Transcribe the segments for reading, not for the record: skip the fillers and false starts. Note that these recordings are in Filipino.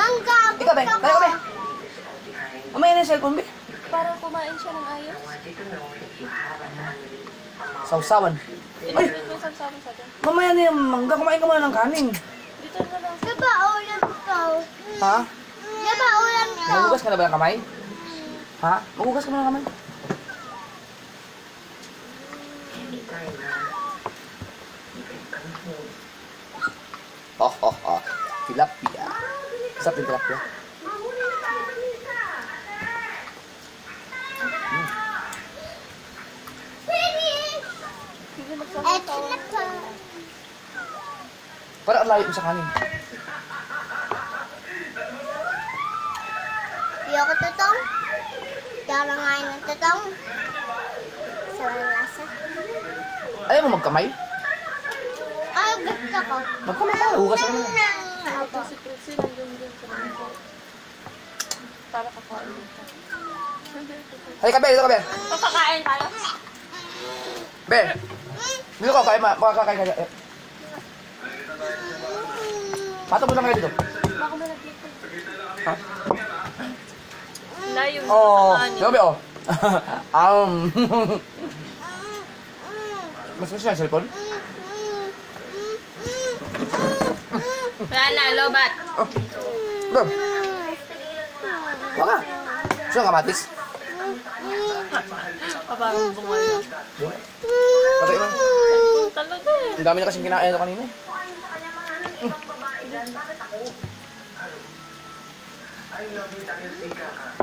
Mangga! Ikaw, be. Tayo ka, be. Mamaya na yung cellphone, be. Para kumain siya ng ayos. Sausawan. Ay! Ilagay ko yung sabsaban sa atin. Mamaya na yung mangga. Kumain ka muna ng kanin. Dito na lang. Diba ulam ito? Ha? Diba ulam ito? Magugas ka na ba ng kamay? Ha? Magugas ka muna ng kamay? Oh. Tilapia. Sarap yung tilapia. Hindi Eto magsasawa. na po. Para ang layo mo sa kanin. Ayoko tutong. Tara nga ng tutong. Sarang lasa. Ayaw mo magkamay? Ay, gusto ko. Magkamay ka. Hugas ka muna. Ito si Pritzy nandun din sa mga. Para kakain dito. Hay ka, be. Dito ka, be. Papakain tayo. Be. Dito ka, kain. Makakain ka. Patong mo lang kayo dito. Baka malagyan ko. Ha? Layo mo Oh. sa kanin. Dito, be, oh. Mas gusto niya cellphone? Wala na, lobat. Oh. Be. Waka. Gusto ng kamatis? Parang bungal na. Patay mo. Cellphone talaga eh. Ang dami na kasing kinain ito kanina eh.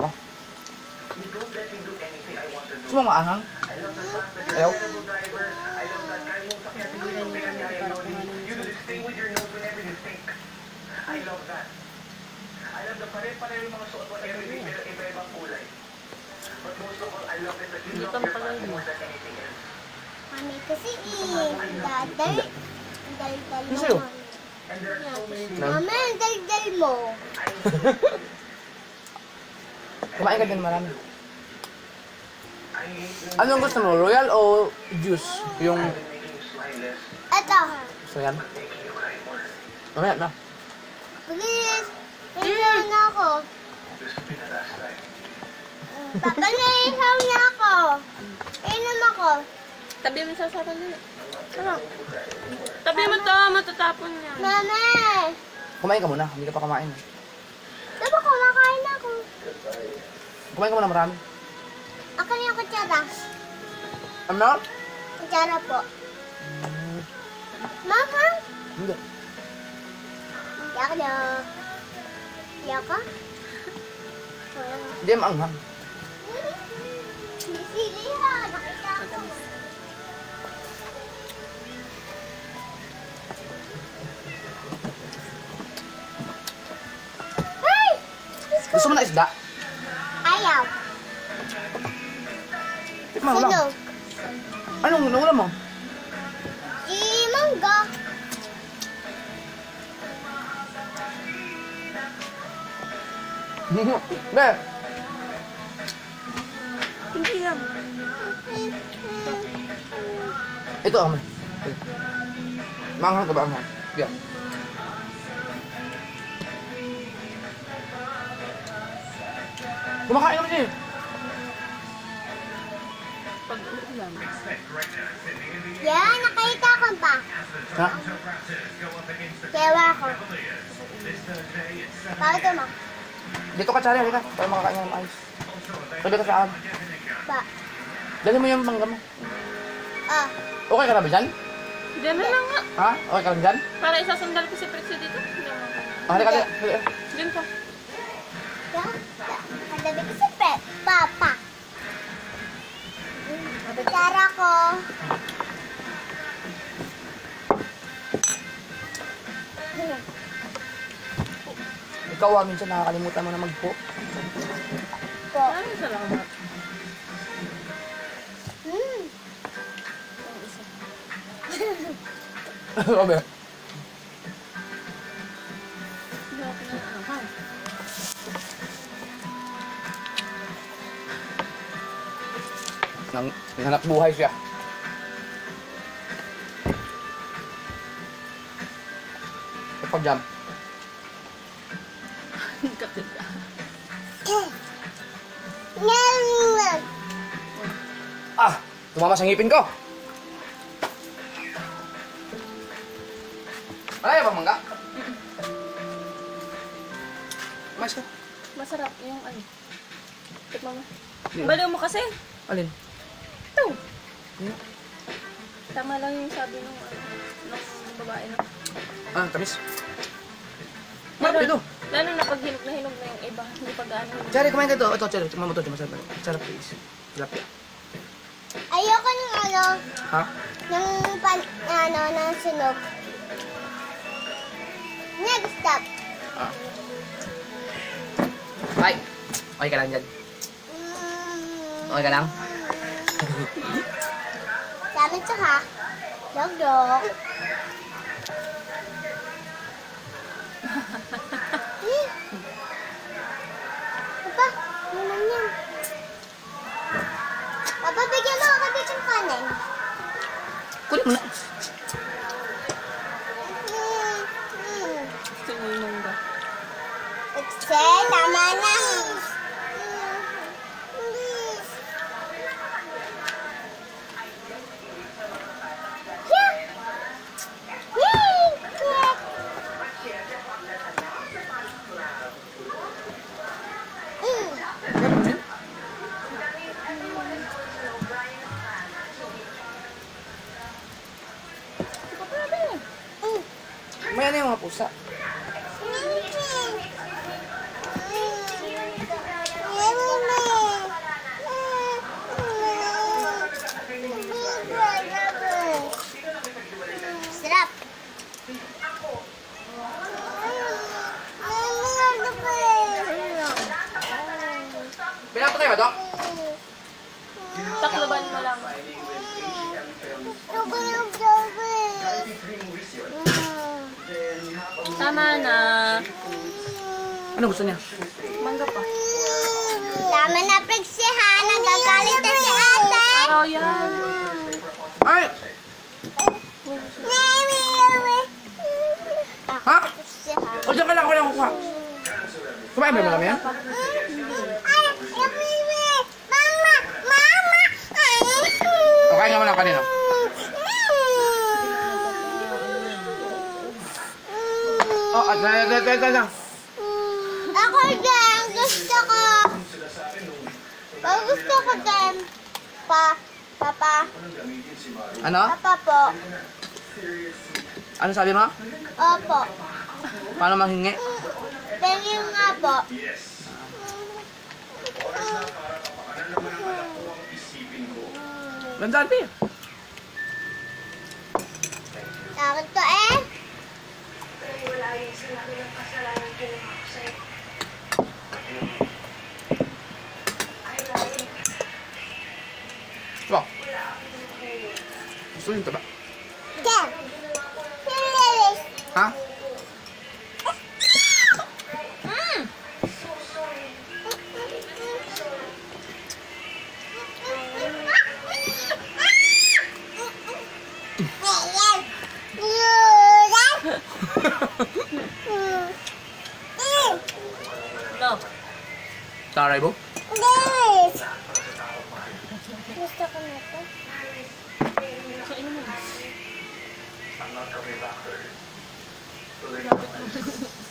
Oh. Gusto mo maanghang? Ayaw? Lutang pala yun. Mami kasi daday. Dal-dal Ano sa'yo? mo. Mami, ang dal-dal mo. Kumain ka din marami. Anong gusto mo? Royal o juice? Yung... Ito. Gusto yan? Mamaya na. Please. Ihaw na ako. Papa, naihaw na ako. Inom ako. Tabi mo sa sarang nila. Ano? Tabi mo to, matatapon niya. Mami. Kumain ka muna. Hindi ka pa kumain. Diba kumakain ako? Kumain ka muna marami. Akin yung kutsara. Ano? Kutsara po. Mama. Hindi. Yak na. Yak ka? Hindi maanghang. Sili ha. Nakita ko. Hey! Gusto mo na isda? Ayaw. Tikman mo lang. Sunog. Anong ulam mo? Si mangga. Be! Hindi yan. Ito ang may. Maanghang ka ba anghang? Yan. Kumakain naman siya eh. Pag ulam. Yan, nakita ko pa. Ha? Kewa ko. Pauto mo. Dito ka, Chari. Halika. Para makakain ka ng ayos. Sabi ka sa akin. Ba. Dali mo yung mangga mo. Ah. Okay ka na ba dyan? Diyan na lang nga. Ha? Okay ka lang dyan? Para isasandal ko si Pritzy dito. Hindi mo. Halika, halika. Halika. Diyan ka. Yan. Katabi ko si Papa. Kutsara ko. Ikaw, minsan nakakalimutan mo na magpo. Po. Maraming salamat. Sabi. Hindi ako pinakahan. Hanap buhay siya. Pag-jump. Kapit ka. Ah! Tumama sa ngipin ko! Malaya ba mangga? Mas ka? Masarap yung ano. Tikman mo. Hindi. Baliw mo kasi. Alin? Ito. Hindi. Tama lang yung sabi ng babae na. Ah, tamis. Marap ito. Lalo na pag hinog na yung iba. Hindi pa gaano. Cherry, kumain ka ito. Ito, Cherry. Tingnan mo ito. Masarap. Masarap, please. Tilapia. Ayoko ng ano, Ha? ng sunog. Next stop. Ah. Ay! Okay ka lang dyan. Okay ka lang? Dami ito ha. Dog-dog. Papa, naman yan. Papa, bigyan mo ako dito ng kanin. Kunin mo na. Gusto mo yung mangga. Excel, tama na. May ano yung mga pusa? Sarap. Binato kayo, Dok? Takloban mo lang. Tama na. Ano gusto niya? Mangga pa. Tama na, Prixie, ha? Nagagalit na si ate. Oh, yan. Ay! Ha? Prixie, ha? O, dyan ka lang. Ako lang kukuha. Kumain ba yung marami yan? Ay, mama! Mama! O, kain nga mo lang kanina. Oh, at Ako din, gusto ko. Gusto ko din. Papa. Ano? Papa po. Ano sabi mo? Opo. Paano manghingi? Tingin nga po. Gandaan, Pi. Akin to eh. Wow. Gusto yung taba. Yan. Lilis. Ha? No. Taray mo? Lilis. Gusto ko na ito. So, ano mo?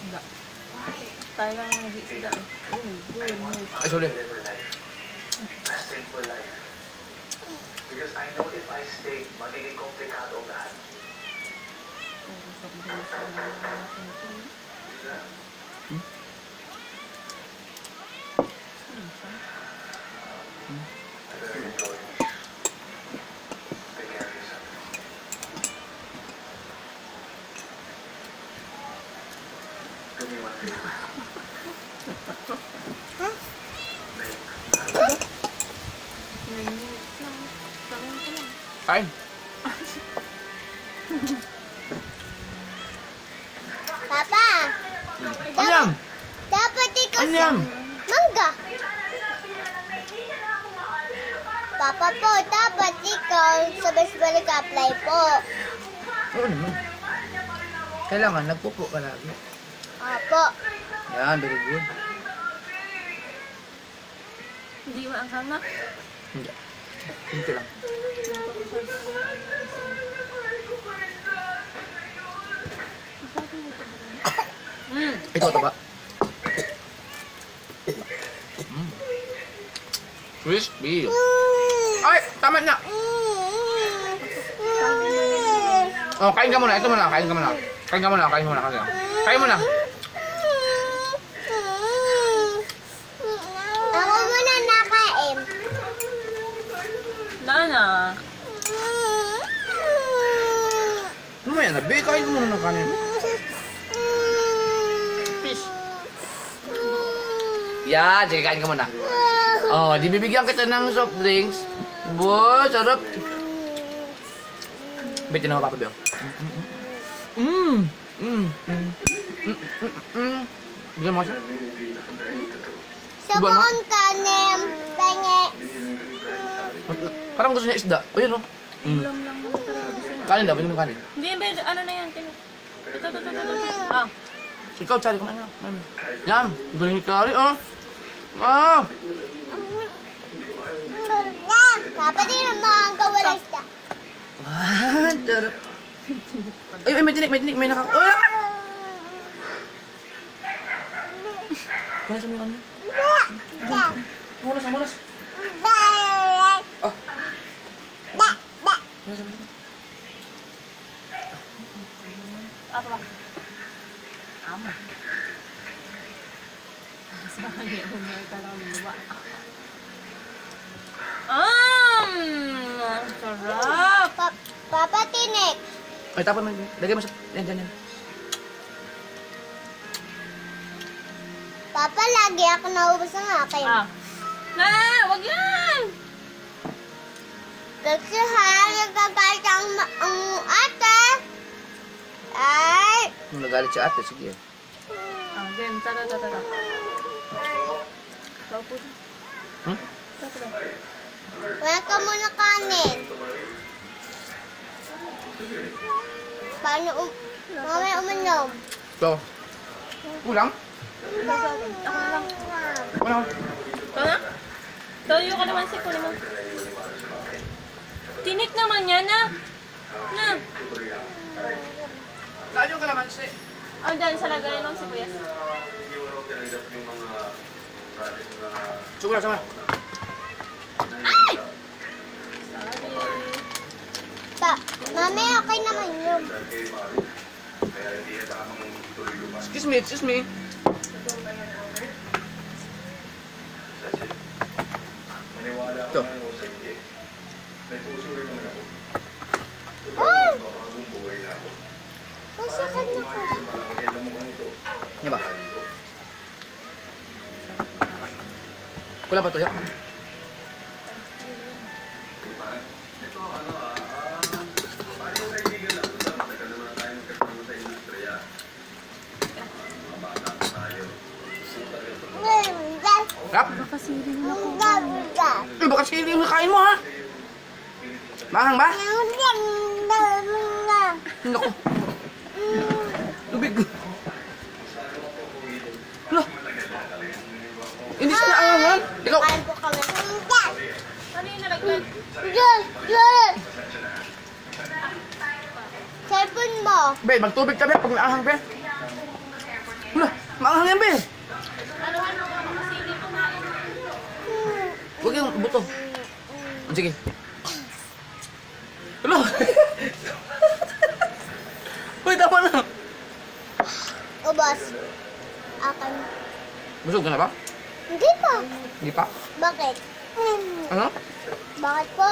Isda. Tayo lang ang nag-iisda. Ay, sorry. Because I know if I stay, magiging komplikado ang lahat. Kain. Papa. Ano yan? Dapat ikaw Ano yan? mangga. Papa po, dapat ikaw sa baseball ka-apply po. Oo naman. Kailangan, nagpupo ka lagi. Opo. Ayan, very good. Hindi maanghang na. Hindi. Hindi lang. Ito, taba. Crispy. Ay, tama na. Oh, kain ka muna. Ito muna, kain ka muna. Kain ka muna, kain muna. Kain muna. Ako muna nakain. Nana. Ano mo yan? Nabi, kain ka muna ng kanin. Fish. Yan, sige, kain ka muna. Oh, di bibigyan kita ng soft drinks. Boy, sarap. Bitin na ako, Papa Bill. Bigyan mo siya. Sabon kanin, pengi. Parang gusto niya isda. Ayun, oh. Ulam lang naman talaga gusto niya. Kanin daw, bigyan mo kanin. Hindi, ano na yan? Ito. Ah. Ikaw, tsari ko na. Yan, galing ni Kari, oh. Ah! Dapat din naman kawala isda. Ah, sarap. Ay, may tinik, may nakak... Oh! Mulas, mulas. Mulas. Ah. Mulas. Apa ba? Ama. Sarap! Papa tinik. Ay, tapon mo. Lagay mo sa... Yan. Papa, lagi ako naubos ang akin. Ah. Wag yan! Kasi nagagalit ang ate. Ay! Nagalit si ate, sige. Game, tara. Paupo siya. Tara. Wala ka muna kanin. Paano mamaya uminom? So, kulang? Ako na lang. Kulang. Ito na? Tayo ka naman, Sik. Kunin mo. Tinik naman yan, na. Saan yung kalamansi? Oh, dyan sa lagayan ng sibuyas. Sugura, sama. Ay! Sorry. Mamaya okay naman yun. Excuse me. Ito. Oh! Masakit na ko. Yan ba? Kulang pa ito, ya? Rap? Baka sili na ako. Eh, baka sili yung kain mo, ha? Mahang ba? Naku. Tubig. Hala. Hindi siya naangan. Ikaw. Kain po kami. Ano yung nalagyan? Diyan! Cellphone mo. Be, magtubig ka, be. Pag naanghang, be. Hala, maanghang yan, be. Ano baka sili kumain? Huwag yung buto. Sige. Hala. Uy, tama na. Ubos. Akin. Busog ka na ba? Hindi pa. Hindi pa. Bakit? Ano? Bakit po?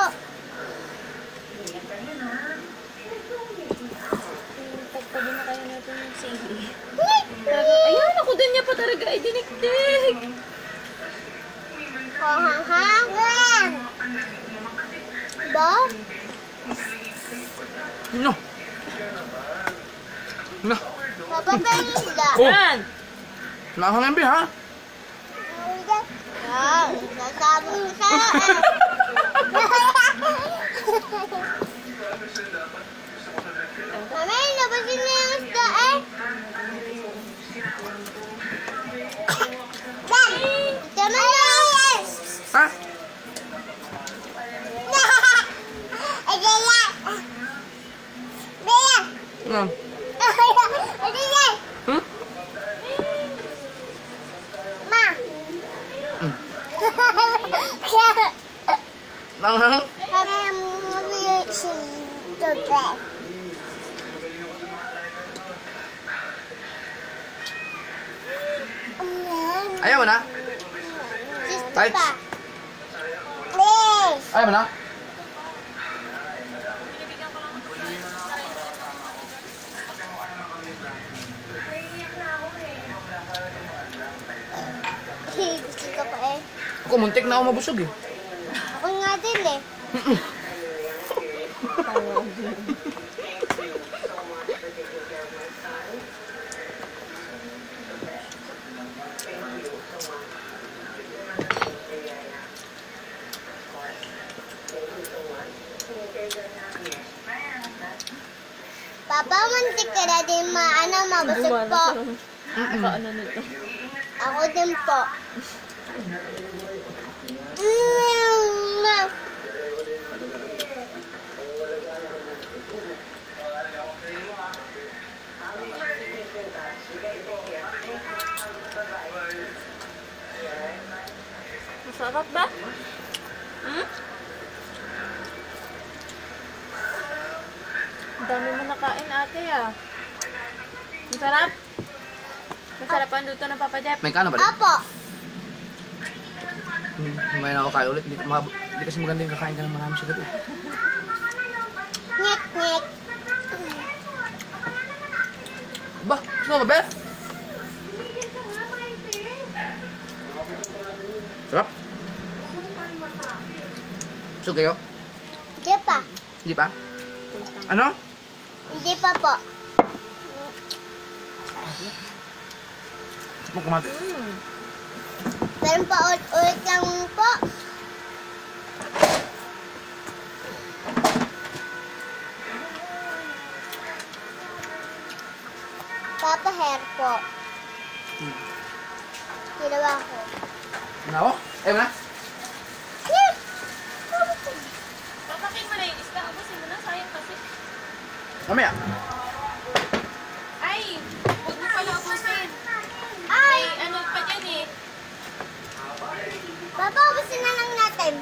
Pagpagin na kayo natin yung sili. Ayun, ako din niya pa talaga idinikdik. Hang. Ba? No. No. Papapayos isda. Oh. Yan! Maanghang yan, be, ha? Sasabi mo sa Mami, labasin na yung isda eh. Ha? Ano? Hmm? Langhang? Ayaw mo na? Ay. Ayaw mo na? Gusto ko pa eh. Ako, muntik na ako mabusog eh. Ako nga din eh. Papa, muntik ka na din mabusog po. Ano nito? Ako din po. Masarap ba? Hmm? Ang dami mo nakain, ate, ah. Masarap? Masarap ang luto ng Papa Jeff. May kano ba? Apo. May na ako kain ulit. Hindi kasi maganda yung kakain ka ng marami sa gabi. Nyek, nyek. Ba? Gusto mo ba, Beth? Sarap? Gusto kayo? Hindi pa. Hindi pa? Ano? Hindi pa po. Gusto mo kumati? Meron pa ulit lang po. Papa hair po. Ginawa ko. Ano ako? Ayaw mo na? Yes! Papakin mo na yung isda. Abusin mo na. Sayang kasi. Mamaya. Ay! Huwag mo pala abusin. Ay! Ano pa dyan eh? Papa, ubusin na lang natin.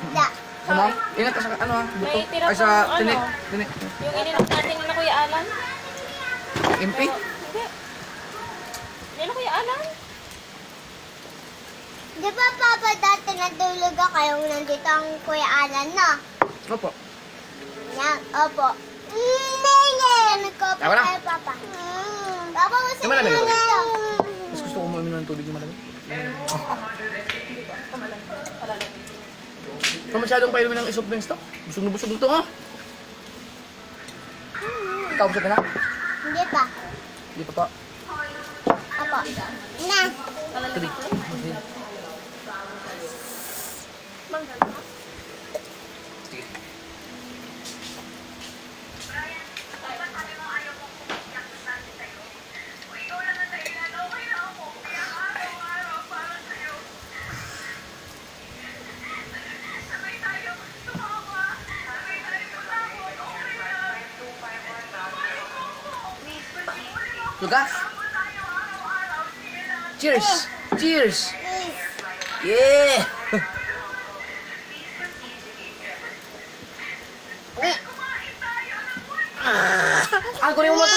Isda. Ano? Ingat ka sa ano ha? Buto. May tira Ay sa pang tinik. ano? Tinik. Yung ininom natin na Kuya Alan? MP? Hindi. Hindi na Kuya Alan? Di ba, Papa, dati natulog ako yung nandito ang Kuya Alan, no? Opo. Yan, opo. Ganun ko po Tama na. kay Papa. Papa, ubusin Tama na na, lang Miguel. ito. Mas gusto ko uminom ng tubig yung malamig. Kung masyadong painumin ng isop drinks to, busog na busog ito ha. Ikaw busog ka na? Hindi pa. Hindi pa pa. Opo. Na. Tuloy. Sige. Sugas? Cheers! Cheers! Yeah! Kunin mo ito.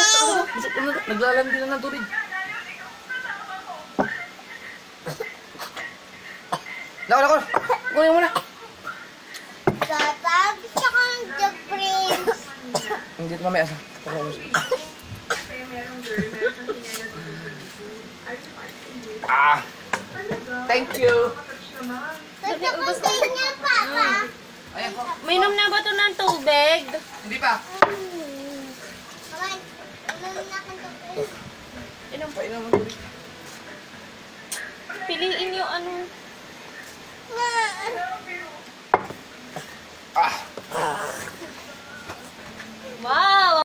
Busog ko na. Naglalandi na ng tubig. Nako. Kunin mo na. Papa, gusto ko ng the prince. Hindi ito mamaya. Thank you. Gusto ko sa inyo, Papa. Ayan po. Mainom na ba ito ng tubig? Hindi pa. Kaman, ulam na akong the prince. Inom po. Painom ang tubig. Piliin yung ano. Ma,